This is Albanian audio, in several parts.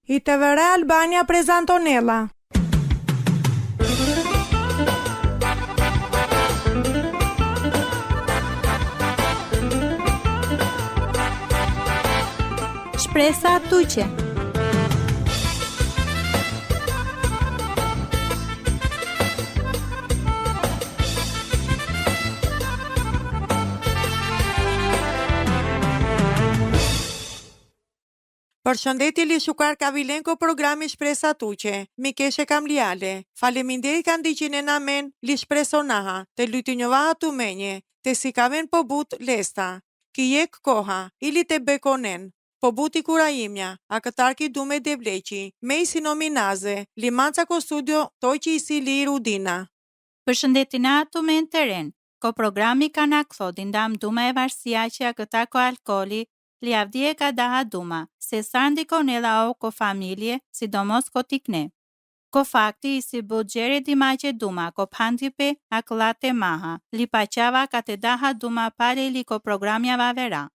ITV Albania prezantonella. Shpresa tuqe. Përshëndetje Lishukar Kavilenko, programi Shpresa tuqe. Mikeshe Kamliale. Faleminderit kanë ndiqjen e namen li shpresonaha, te lytinjovaha tu menje, te si kaven po but lesta. Kijek koha, ili te bekonen. Po buti kuraimja, a këtarki dume devleqi, me i si nominaze, limanca ko studio toqi i si li rudina. Përshëndetina tu me në teren, ko programi ka na këthodi ndam duma e varsia që a këta ko alkoli, li avdje ka daha duma, se sa ndikon e la o ko familje, sidomos ko tikne. Ko fakti i si budgjeri di maqe duma, ko pandipe a klate maha, li pachava ka te daha duma pare li ko programja vavera.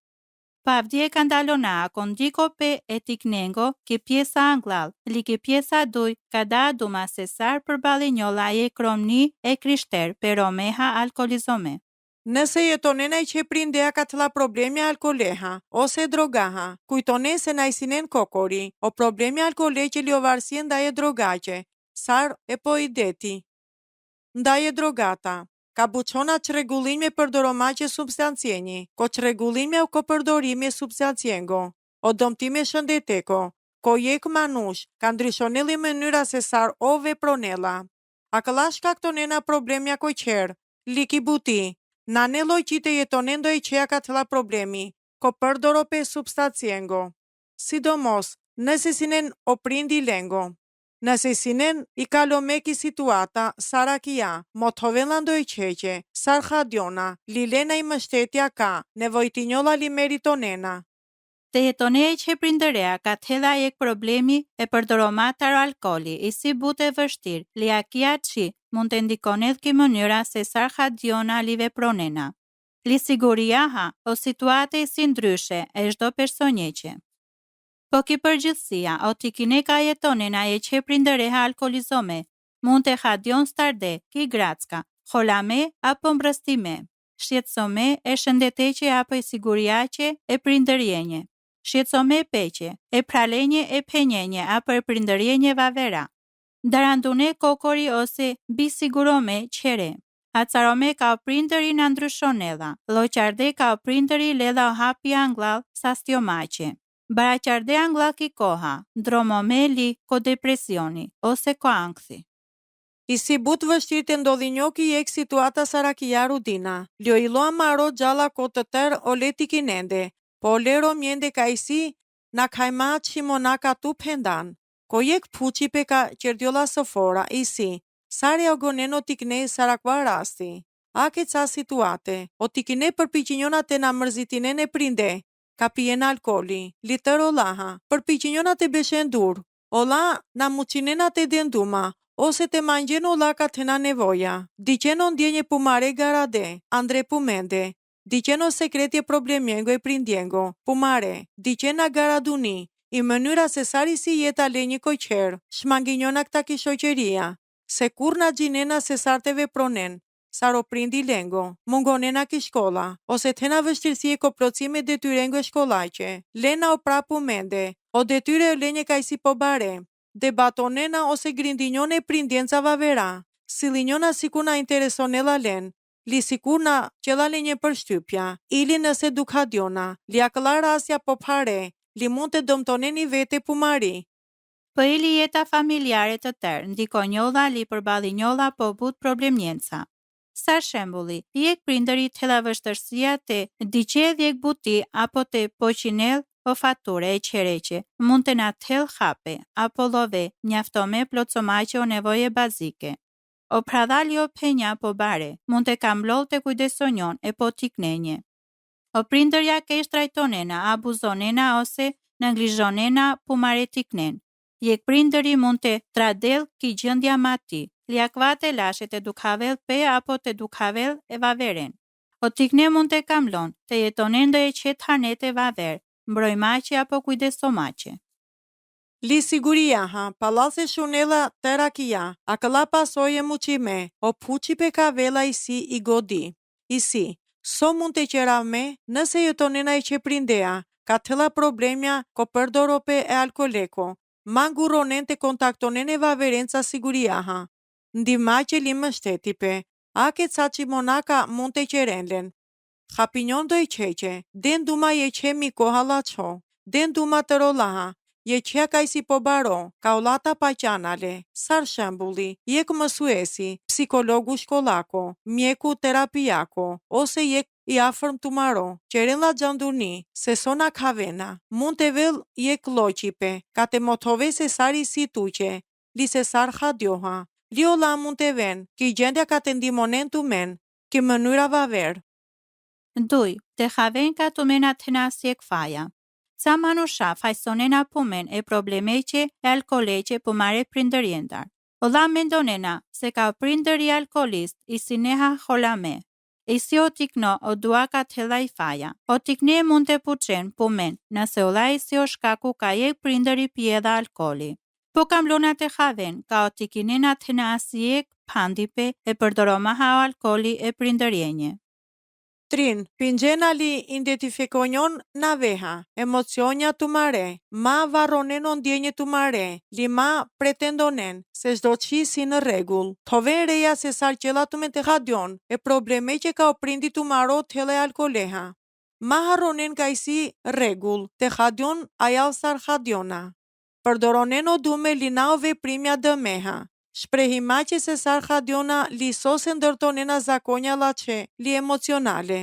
Pa avdje ka ndalona a kondiko pe e tiknengo, ki pjesa anglal, li ki pjesa duj, ka da duma se sar për balinjola e kromni e krishter, pero meha alkoholizome. Nëse jetonena i që prindea ka tëlla problemi alkoleha, ose drogaha, kujtone se na i sinen kokori, o problemi alkole që li ovarsien nda e drogaqe, sar e po i deti. Nda e drogata, ka buqona që regullin me përdoromaqe substancieni, ko që regullin me o ko përdorimi substanciengo, o dëmtime shëndeteko, ko jek manush, ka ndryshoneli mënyra se sar o vepronela. A këlash ka këtonena problemja ko qerë, liki buti, na ne loj qite jetonendo e qeja ka tëla problemi, ko përdoro pe substanciengo. Sidomos, nëse sinen o prindi lengo. Nëse sinen i kalomeki situata, sarakia, motovelando e qeqe, sarhadiona, lilena i mështetja ka, nevojtinjola li meritonena. Te jetone e që prindërea ka thela ek problemi e përdoromatar alkoli, i si bute vështir, li akia qi, mund të ndikonet ki mënyra se sarhadiona li vepronena. Li siguria ha, o situate si ndryshe e shdo personjeqe. Po ki përgjithsia, o ti kine ka jetonena e që prindëreha alkolizome, mund të hadion starde, ki gracka, holame apo mbrëstime, shqetsome e shëndeteqe apo i siguriace e prindërjenje, shqetsome peqe, e pralenje e penjenje apo e prindërjenje vavera, darandune kokori ose bisigurome qere, acarome ka o prindëri në ndryshonella, loqarde ka o prindëri lela o hapi anglal sa stiomace. Baraqarde anglal ki koha, dromomeli ko depresioni, ose ko ankthi. I si but vështirë të ndodhi njoki jek situata sarakia rudina. Ljo ilo amaro gjalla ko të tër o leti kinende, po lero mjende ka isi na kajma qimona ka tu pendan. Ko jek puqi pe ka qerdjola sëfora, isi, sare o goneno tikne sarakva rasti. Ake ca situate, o tikine përpiqinjona të na mërzitinen e prinde, ka pijen alkoli, litër olaha, përpiqinjona të beshen dur, ola na muqinena të denduma, ose të mangjen ola ka të na nevoja. Diqeno ndjenje pumare garade, andre pumende, diqeno sekretje problemjengo e prindjengo, pumare, diqena garaduni, i mënyra se sari si jeta lenjë koqer, shmanginjona këta ki shoqeria, se kur na gjinena se sarte vepronen, saro prindi lengo, mungonena ki shkolla, ose tena vështirësi e koplocime detyrengo e shkollaqe, lena o prapu mende, o detyre o lenje ka i si po bare, debatonena ose grindinjone prindjenca vavera, silinjona sikur na interesonela len, li sikur na qela lenje për shtypja, ili nëse dukhadjona, li akëla rasja po pare, li mund të dëmtoneni vete pumari. Po ili jeta familjare të tërë, ndiko njolla li përbali njolla po but problemjenca. Sa shembulli, jek prindëri të la vështërsia të diqedhjek buti apo të poqinel o fature e qereqe, mund të na thell hape, apo love, njaftome plotësomaqe o nevoje bazike. O pradhali o penja po bare, mund të kamblol të kujdesonjon e po tiknenje. O prindërja ke shtrajtonena, abuzonena ose nënglizhonena pumare tiknen. Jek prindëri mund të tradel ki gjëndja mati, li akvate lashet e dukhavel pe apo të dukhavel e vaveren. O tikne mund të kamlon, të jetonen dhe e qetë hanet e vaver, mbrojmaqe apo kujdesomace. Li siguria ha, palase shunela terakia, akala pasoje muqime, o puqi pe kavela i si i godi. I si, so mund të qera me, nëse jetonena i që prindea, ka tëlla problemja ko përdorope e alkoleko, manguronen të kontaktonen e vaverenca siguria ha. Ndima që li më shtetipe, ake ca që monaka mund të qerenlen. Hapinjon do i qeqe, den duma je qemi kohala qo, den duma të rolaha, je qia ka si po baro, ka olata pa qanale, sar shembuli, jek mësuesi, psikologu shkollako, mjeku terapiako, ose jek i afërm të maro, qeren la gjandurni, se sona kavena, mund të vel jek loqipe, ka të motove se sari si tuqe, li se sar hadjoha, li ola mund të ven, ki gjendja ka të ndimonen të men, ki mënyra vaver. 2. Të haven ka të mena të nasi e këfaja. Ca manusha fajsonena pumen e problemeqe e alkoleqe për mare prindërjendar. Ola mendonena se ka prindëri alkolist i sineha holame. E si o tikno o dua ka tela i faja. O tikne mund të puqen pumen nëse ola i si o shkaku ka jek prindëri pjedha alkoli. Po kam lona të haven ka o tikinena të nasi jek pandipe e përdoroma ha alkoli e prindërjenje. 3. Pingjena li identifikonjon na veha, emocionja të mare, ma varonen o ndjenje të mare, li ma pretendonen se shdo qi si në regull. Tove reja se sar qela të me të hadion, e probleme që ka o prindi të maro të hele alkoleha. Ma haronen ka i si regull, të hadion ajal sar hadiona. Përdoronen o dume li na o veprimja dëmeha. Shprehima që se sar hadiona li sose ndërtonena zakonja lache, li emocionale.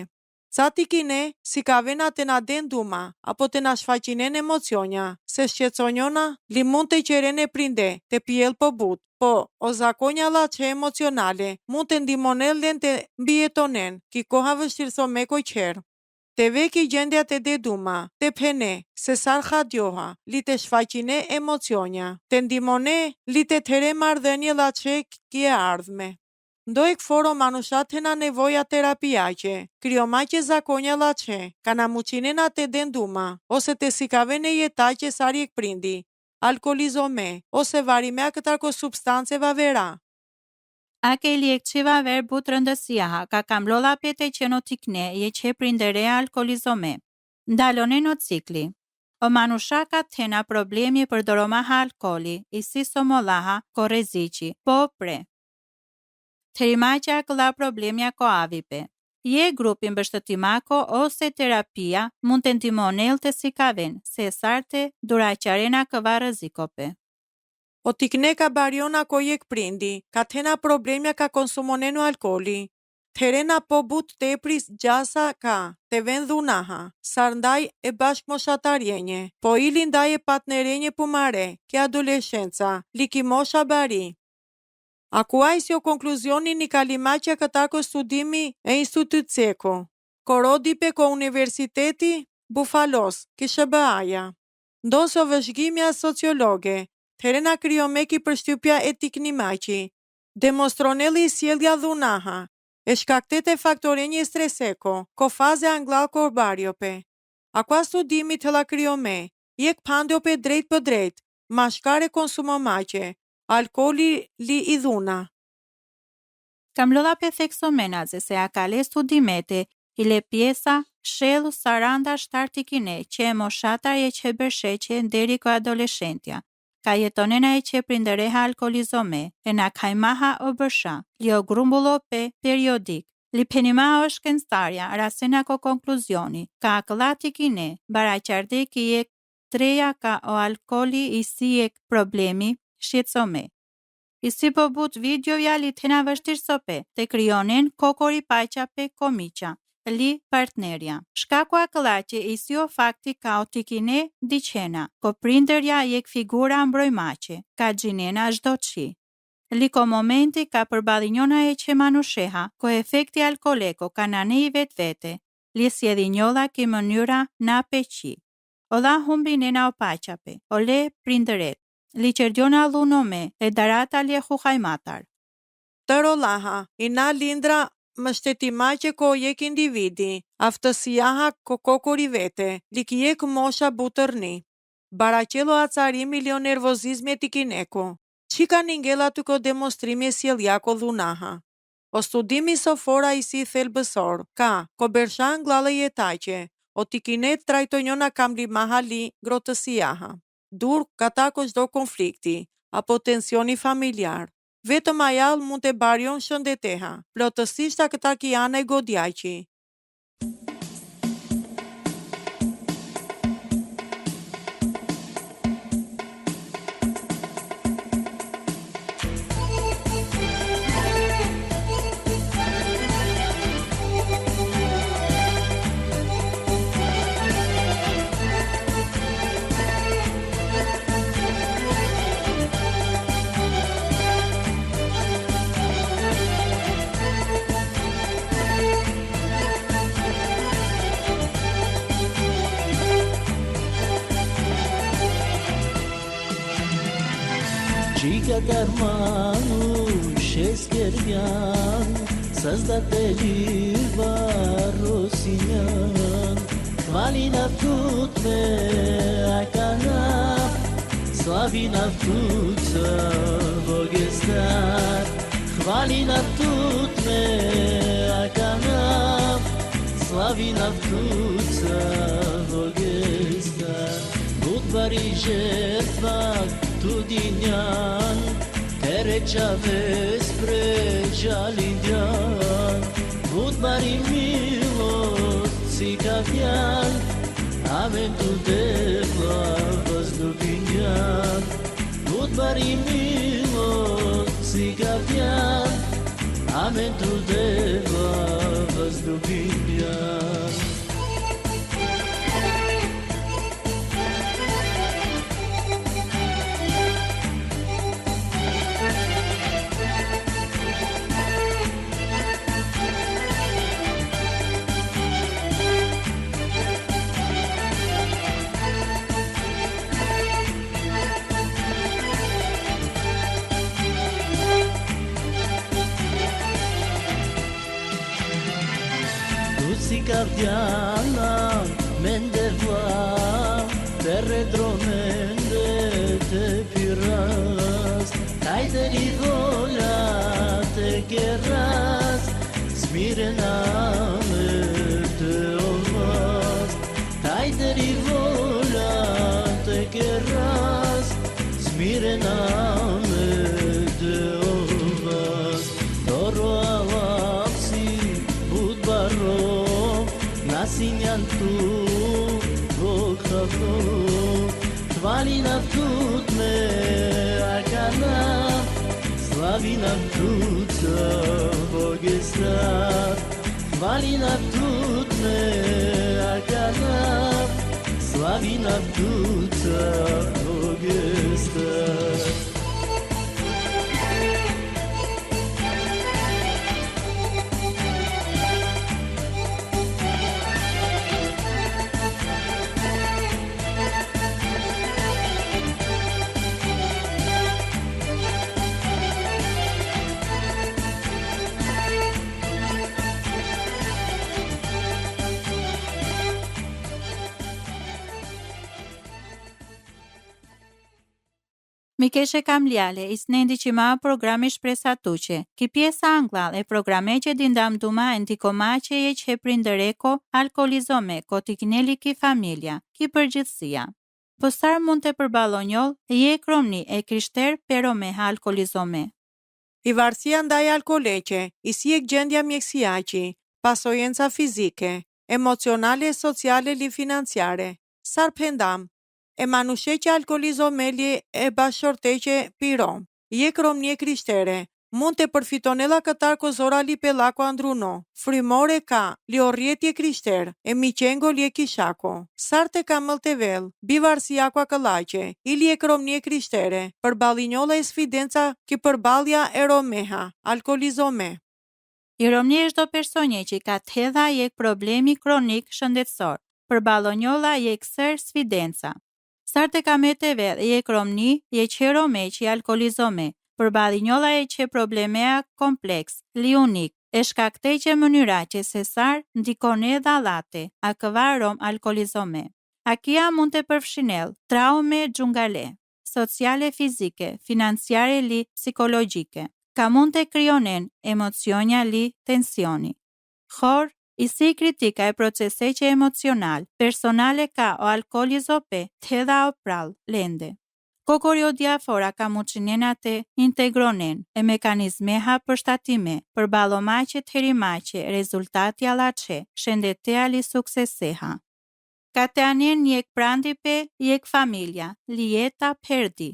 Ca ti kine, si ka vena të na den duma, apo të na shfaqinen emocionja, se shqetsonjona, li mund të qerene prinde, të pjel për but, po, o zakonja lache emocionale, mund të ndimonellen të mbijetonen, ki koha vështirëso me koj qerë. Të veki gjendja të deduma, të pene, se sar hadjoha, li të shfaqine emocionja, të ndimone, li të tere mardhenje la që kje ardhme. Ndoj këforo manushat na nevoja terapiaqe, kryoma që zakonja la që, ka na muqinena të denduma, ose të sikave në jeta që sari e këprindi, alkoholizome, ose varime a këtarko substance vavera. Ake li e këqiva ver but rëndësia ka kam lola pete që no tikne je që prindere alkoholizome. Ndalone no cikli. O manusha ka tena problemi për doroma ha alkoli, i si somolaha ko rezici, po pre. Terima që akëla problemja ko avipe. Je grupin bështëtimako ose terapia mund të ndimonel të si kaven, se sarte duraqarena këva rëzikope. O tikne ka bariona ko jek prindi, ka tena problemja ka konsumonenu alkoli. Terena po but tepris gjasa ka, te vendhunaha, sarndaj e bashkmoshatarjenje, po ili ndaj e partnerenje pumare, ke adolescenca, likimosha bari. Akuaj si o konkluzioni një kalimacja këtako studimi e institutseko. Korodi pe ko universiteti Bufalos, kishë bëaja. Ndoso vëzhgimja sociologe, Terena kryomeki për shtypja e tikni maqi, demostroneli sjelja dhunaha, e shkaktete faktorenje streseko, ko faze anglal korbarjope. Akua studimi të la kryome, jek pandjope drejt për drejt, mashkare konsumo maqe, alkoli li i dhuna. Kam lodha pe theksomenaze se akale studimete, ile pjesa, shelu saranda shtartikine, që e moshatar e që bërsheqe nderi ko adolescentja. Ka jetonena e që prindereha alkoholizome, e na kajmaha o bërsha, li o grumbulo pe periodik, li penima o shkenstarja, rasena ko konkluzioni, ka akëllati kine, bara qarde ki e treja ka o alkoli i si e problemi shqetsome. I si po but videoja li tena vështirësope, te kryonin kokori paqa pe komiqa. Li partnerja. Shkaku akëlla që i si o fakti ka o tikine diqena, ko prinderja jek figura mbrojmache, ka gjinena zdo qi. Li ko momenti ka përbadhinjona e që manusheha, ko efekti alkoleko ka nane i vet vete, li si edhinjolla ki mënyra na peqi. Ola humbinena o pachape, o le prinderet, li qerdjona lunome e darata li e huhajmatar. Tërolaha, i na lindra më shtetima që ko jek individi, aftësiaha ko kokori vete, li ki jek mosha butërni. Baraqelo acarimi lio nervozizmi e tikineku. Qika ningela të ko demonstrimi e sjeljako dhunaha. O studimi sofora i si thelbësor, ka, ko bershan glale jetaqe, o tikinet trajtonjona kam li mahali grotësiaha. Dur kata ko çdo konflikti, apo tensioni familjar. Vetëm ajall mund të barjon shëndeteha, plotësisht a këta kiane godjaqi. Qika karmanu, sheskerjan, sazdatelli varosinjan, Valina tut me akanap, Slavina tut vogestar, Valina tut me akanap, Slavina tut vogestar, Budvari žetvat tu dinjan, tere čaves pređalindjan, Budvari milost cikavjan, amen tu deva vazdubinjan, Budvari milost cikavjan, amen tu deva vazdubinjan. Si kavdjana mendeva perredromende te piras Kajderi vola te keras Smirena me te olmaz Kajderi vola te keras Smirena me te olmaz Doro avapsi budbaro Nasinjan tu vokhavno Hvalina tut me akana Slavina tut vogestar Hvalina tut me akana Slavina tut vogestar Mikeshe Kamliale, isnendi që ma programi shpresa tuqe, ki pjesa anglal e programe që dindam duma e ndikoma që e që prindëreko alkoholizome, ko t'i kneli ki familja, ki përgjithsia. Postar mund të përbalonjol, je kromni e krishter pero me alkoholizome. I varësia ndaj alkoleqe, i si e gjendja mjekësiaqi, pasojenca fizike, emocionale, sociale li financiare, sarpendam, e manusheqe alkoholizomeli e bashorteqe pirom, je kromnie krishtere, mund të përfitonella këtar kozora li pelako andruno, frimore ka, li orrjetje krishter, e miqengo li e kishako, sarte ka mëltevel, bivarsiako akëllaqe, ili e kromnie krishtere, përbalinjolla e sfidenca ki përbalja e romeha, alkoholizome. I romni është do personje që ka të hedha jek problemi kronik shëndetësor, përbalonjolla jek sër sfidenca. Sarte ka me të vedh je kromni, je që rome që alkoholizome, përbalinjolla e që problemea kompleks, li unik, e shkakte që mënyra që sesar ndikone dhalate, a këva rom alkoholizome. Akia mund të përfshinel traume gjungale, sociale fizike, financiare li psikologjike. Ka mund të kryonen emocionja li tensioni. Khor, i si kritika e proceseqe emocional, personale ka o alkoolizope, tedha o pral, lende. Kokorio diafora ka muçinenate integronen e mekanizmeha përshtatime për balomaqe të herimaqe rezultati alaçe, shendetea li sukseseha. Ka të anen njek prandipe, jek familja, lijeta perdi.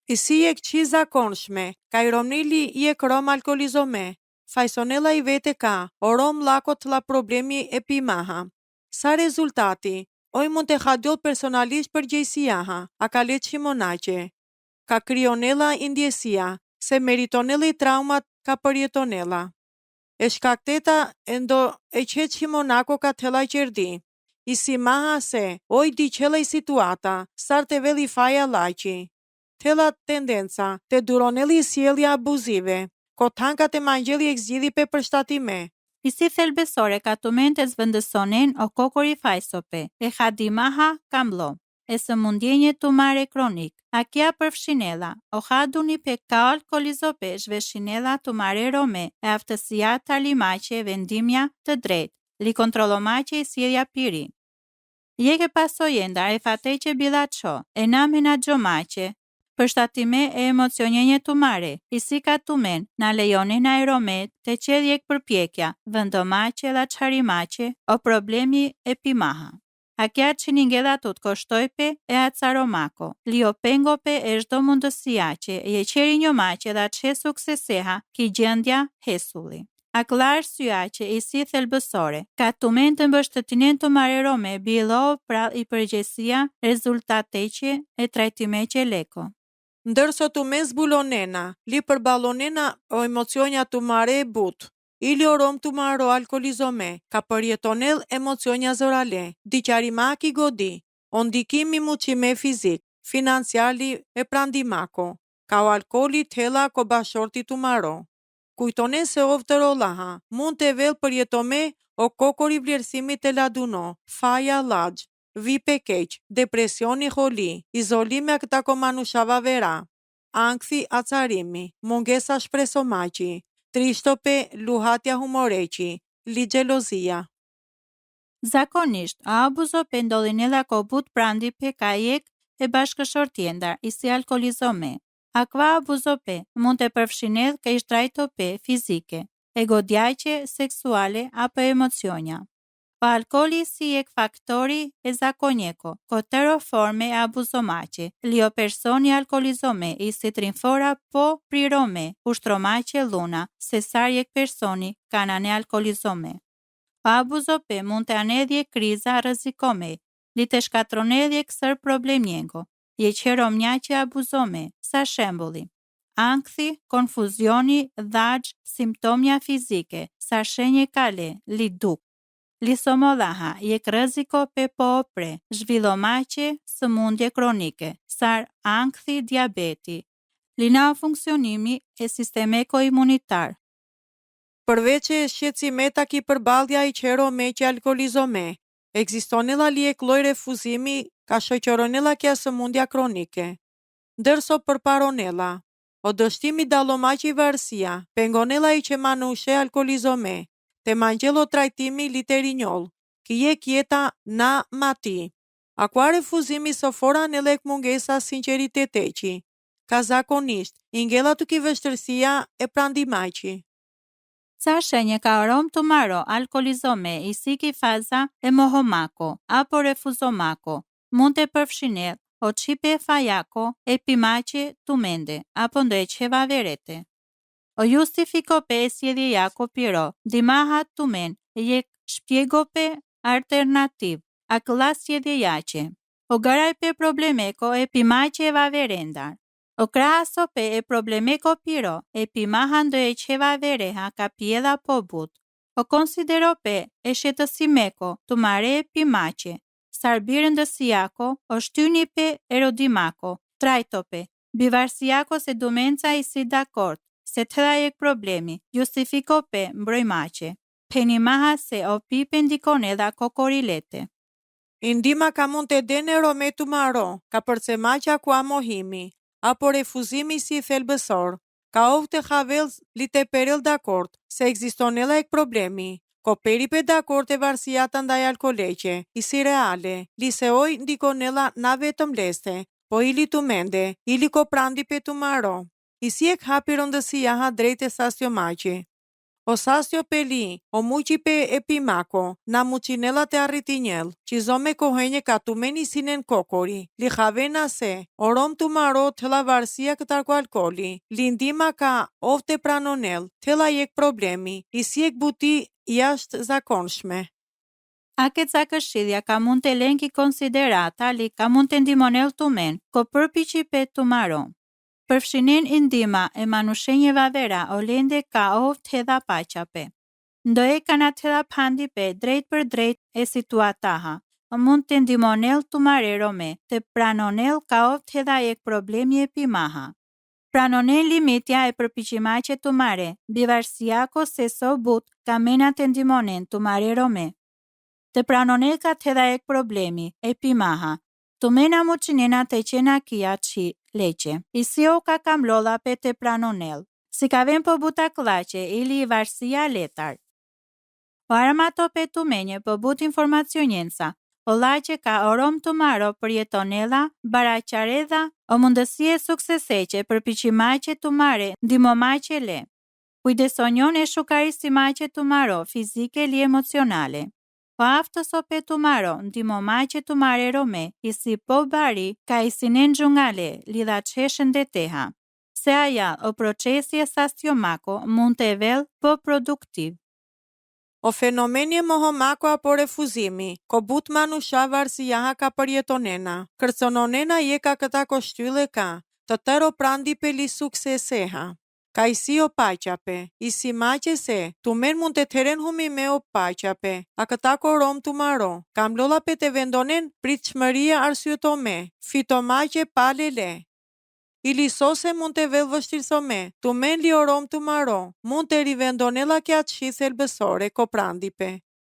I si jek qi zakonshme, ka i romnili jek rom alkoolizome, fajsonela i vete ka, o rom lakot la problemi e pimaha. Sa rezultati, oj mund të khadjot personalisht për gjejsiaha, a ka let shimonaqe. Ka kryonela indjesia, se meritonela i traumat ka përjetonela. E shkakteta endo e qet shimonako ka tela qerdi. I si maha se, oj di qela i situata, sar të veli faja laqi. Tela tendenca, të duroneli sielja abuzive, kotanka të mangjeli e gzgjidhi pe përshtatime. I si thelbesore ka të mente zvëndësonen o kokori fajsope, e hadimaha kamblo, e së mundjenje të mare kronik, a kja përfshinela, o haduni pe ka alkoolizope zhveshinela të mare rome, e aftësia të alimaqe vendimja të drejt, li kontrolomaqe i sielja piri. Jeke pasojenda e fateqe bilaço, e na menaxhomaqe, përshtatime e emocionjenje të mare, i si ka të men, na lejonin aeromet, të qedjek përpjekja, vëndomaqe, la qarimaqe, o problemi e pimaha. A kja që ningela të koshtojpe e acaromako, li o pengope e shdo mundësiaqe, e qeri njomaqe da që sukseseha, ki gjendja hesulli. A klar syaqe i si thelbësore, ka të men të mbështetinen të marerome, bilo pra i përgjesia rezultateqe e trajtimeqe leko. Ndërso të me zbulonena, li për balonena o emocionja të mare e but, ili orom të maro alkoolizome, ka përjetonel emocionja zorale, diqarimaki godi, ondikimi muqime fizik, financiali e prandimako, ka o alkooli tela ko bashorti të maro. Kujtone se ovtërolaha, mund të vel përjetome o kokori vlerësimit e laduno, faja lagj, vipe keq, depresioni holi, izolime këta komanushava vera, ankthi acarimi, mungesa shpresomaqi, trishtope luhatja humoreqi, ligjelozia. Zakonisht, a abuzope ndollinella kobut prandipe ka jek e bashkëshortjendar, i si alkoolizome. Akva abuzope mund të përfshinell ka ishtrajtope fizike, e godjaqe seksuale apo emocionja. Pa alkooli si ek faktori e zakonjeko, kotero forme e abuzomaqe, lio personi alkoolizome i si trinfora po prirome, ushtromaqe luna, se sar ek personi kanane alkoolizome. Pa abuzope mund të anedhje kriza rëzikome, li të shkatronedhje kësër problemjengo, je qero mnjaqe abuzome, sa shembuli. Ankthi, konfuzioni, dhajq, simptomja fizike, sa shenje kale, li duk. Lisomodhaha, jek rëziko pe po opre, zhvillomache, sëmundje kronike, sar ankthi diabeti, lina funksionimi e sistemeko imunitar. Përveç e shqetësimeta ki përballja i qero me që alkoolizome, ekzistonela li e kloj refuzimi ka shoqëronela kja sëmundja kronike. Ndërso përparonela, o dështimi dalomaqi varësia, pengonela i që manushe alkoolizome, te mangjelo trajtimi literinjol, ki je kjeta na mati. Akua refuzimi sofora në lek mungesa sinceriteteqi, ka zakonisht, ingela të ki vështërsia e prandimaqi. Ca shenje ka arom të maro alkoolizome i si ki faza e mohomako, apo refuzomako, mund të përfshinet, o qipe fajako, e pimache të mende, apo ndo e qeva verete. O justifikope e sjedhje jako piro, dimaha të men, jek shpjegope alternativ, a këllas sjedhje jache. O garajpe problemeko e pimache e vaverendar. O krahasope e problemeko piro, e pimaha ndo e qeva vereha ka pjela po but. O konsiderope e shetësimeko të mare e pimache, sarbirën dësijako, o shtynipe erodimako, trajtope, bivarsijako se dumenca i si dakord, se të dhajek problemi, justifikope mbrojmache, penimaha se o pipe ndikon edha kokorilete. Indima ka mund të denero me të maro, ka përcemaqa ku mohimi, apo refuzimi si thelbësor, ka ovë të havellës li të perel dakord, se ekzistonella ek problemi, ko peripe dakord e varësiata ndaj alkoleqe, i si reale, li se oj ndikonella na vetëm leste, po ili tu mende, ili ko prandi pe tu maro, i si ek hapi rëndësia ha drejt e sastjo maqi. O sastjo peli, o muqi pe epimako, na muqinella te arritinjel, qizo me kohenje ka tu meni sinen kokori, li havena se, orom tu maro të la varsia këtarko alkoli, lindima ka ofte pranonel, të la jek problemi, i si ek buti jashtë zakonshme. Akecakëshidhja ka mund të lenki konsiderata li ka mund të ndimonel të men, ko përpiqi pe të maron. Përfshinin indima e manushenjeva vera o lende ka ovë hedha pachape. Ndo e kana hedha pandi pe drejt për drejt e situataha, mund të ndimonel të marero me, të pranonel ka ovë hedha ek problemi e pimaha. Pranonel limitja e përpiqimaqe të mare, bivarsiako se so but ka mena të ndimonen të marero me. Të pranonel ka të hedha ek problemi e pimaha, të mena muqinena të qena kia qi leqe. I si o ka kam lolla pe te pranonel. Si ka ven po buta klaqe, ili i varsia letar. O aramato pe tu menje po but informacionjensa. O laqe ka orom tu maro për jetonella, baracharedha, o mundësie sukseseqe për piqimaqe tu mare, ndimomaqe le. Kujdesonjon e shukarisimace tu maro, fizike li emocionale. O aftës o pe tu maro, ndimomaqe tu mare rome, i si po bari, ka i sinen gjungale, li dha qeshën dhe teha. Se aja o procesi e sastiomako mund të vel po produktiv. O fenomeni e mohomako apo refuzimi, ko but manusha varësiaha ka përjetonena, kërcononena je ka këta koshtyle ka, të tëro prandi pe li sukseseha. Ka i si o pachape, i si maqe se, tu men mund të teren humi me o pachape, a këta korom tu maro, kam lolla pe të vendonen prit shmëria arsyeto me, fito maqe pale le. Ili sose mund të vel vështirëso me, tu men li orom tu maro, mund të rivendonella kja qi thelbësore ko prandipe.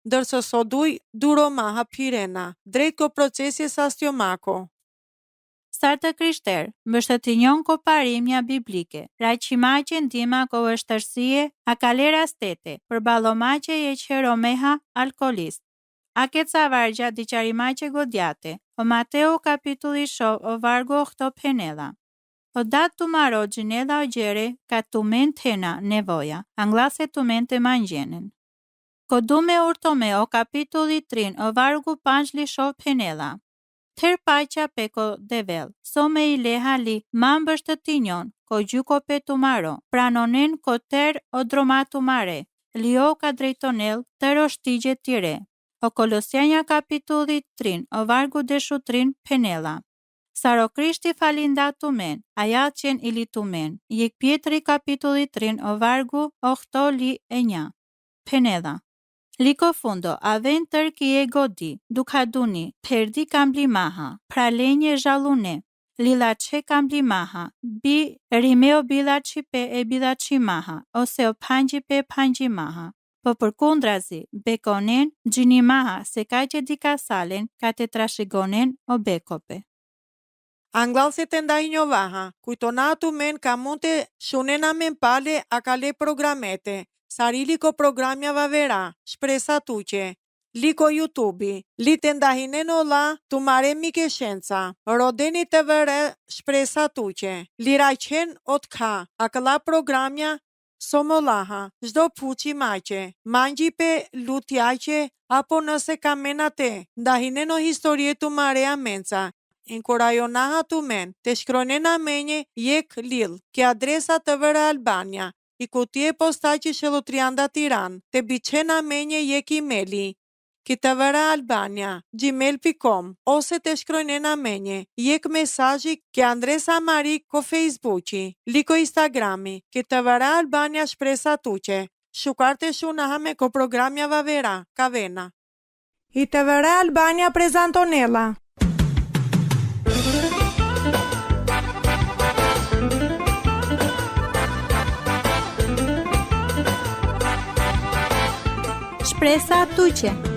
Ndërso so duj duro maha pirena, drejt ko procesi e sastiomako. Sartë krishter, mbështetinjon ko parimja biblike, raqimaqe ndima ko vështërsie, a kalera stete, për balomaqe e qeromeha alkolist. A keca vargja diqarimaqe godjate, o Mateo kapitulli shov o vargo ohto penela. O dat tu maro gjinela o gjere, ka tu men tena nevoja, anglase tu men të mangjenen. Ko dume urtome o kapitulli 3 o vargu panjli shov penela. Tër paqa peko devel, so me i leha li mambësht të tinjon, ko gjuko pe tu maro, pranonen ko ter o droma tu mare, li o ka drejtonel tër o shtigje tire. O Kolosjanja kapitulli 3, o vargu deshu 3 penela. Saro krishti falinda tu men, aja qen ili tu men, jek Pietri kapitulli 3, o vargu 8 li e nja. Penela. Liko fundo, aven tërki e godi, dukaduni, perdi kamblimaha, pralenje zhalune, lila që kamblimaha, bi rimeo bila qipe e bila qimaha, ose o panji pe panji maha. Po për kundrazi, bekonen, gjinimaha, se ka që dika salen, ka të trashigonen o bekope. Anglalse të ndaj njovaha, kujtonatu men ka mund të shunena men pale a kale programete, sarili ko programja vavera, shpresa tuqe, liko YouTube, li të ndahinen o la tu maremi ke shenca, rodeni të vëre shpresa tuqe, li raqen o të ka, a këla programja somolaha, zdo puqi maqe, manji pe lutjaqe, apo nëse ka menate, ndahinen o historie tu marea menca, inkurajonaha tu men, të shkronena menje jek lil, ke adresa të vëre Albania, i kutje postaqe Shëllutrianda Tiran, të biqena menje jek emaili, ki të vëre Albania, gmail.com, ose të shkronena menje, jek mesazhi ke Andresa Mari ko Facebooki, liko Instagrami, ki të vëre Albania shpresa tuqe, shukarte shunaha me ko programja vavera, kavena. I të vëre Albania prezantonella. Shpresa tuqe.